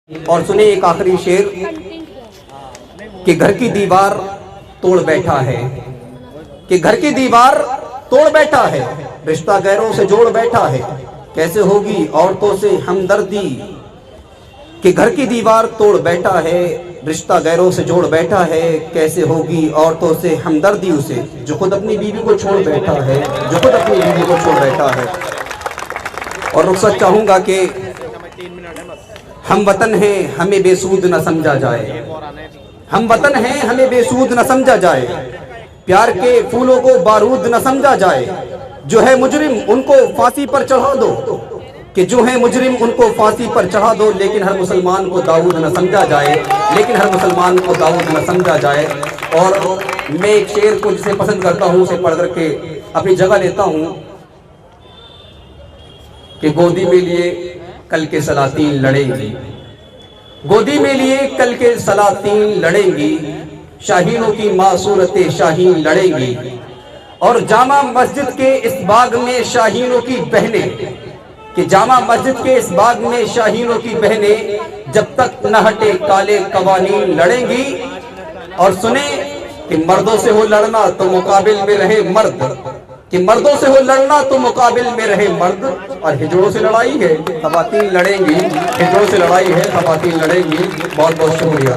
और सुने एक आखिरी शेर कि घर की दीवार तोड़ बैठा है, कि घर की दीवार तोड़ बैठा है, रिश्ता गैरों से जोड़ बैठा है, कैसे होगी औरतों से हमदर्दी। कि घर की दीवार तोड़ बैठा है, रिश्ता गैरों से जोड़ बैठा है, कैसे होगी औरतों से हमदर्दी उसे जो खुद अपनी बीवी को छोड़ बैठा है, जो खुद अपनी बीवी को छोड़ बैठा है। और रुखसत चाहूंगा कि हम वतन हैं हमें बेसूद न समझा जाए, हम वतन हैं हमें बेसूद न समझा जाए, प्यार के फूलों को बारूद न समझा जाए, जो है मुजरिम उनको फांसी पर चढ़ा दो, कि जो है मुजरिम उनको फांसी पर चढ़ा दो, लेकिन हर मुसलमान को दाऊद न समझा जाए, लेकिन हर मुसलमान को दाऊद न समझा जाए। और मैं एक शेर को जिसे पसंद करता हूँ उसे पढ़ करके अपनी जगह लेता हूँ कि गोदी में लिए कल के सलातीन लड़ेंगी, गोदी में लिए कल के सलातीन लड़ेंगी, शाहीनों की मासूरतें शाहीन लड़ेंगी, और जामा मस्जिद के इस बाग में शाहीनों की बहनें, कि जामा मस्जिद के इस बाग में शाहीनों की बहनें जब तक न हटे काले कवानीन लड़ेंगी। और सुने कि मर्दों से हो लड़ना तो मुकाबिल में रहे मर्द, कि मर्दों से हो लड़ना तो मुकाबिल में रहे मर्द, और हिजड़ों से लड़ाई है खवातीन लड़ेंगी, हिजड़ों से लड़ाई है खवातीन लड़ेंगी। बहुत बहुत शुक्रिया।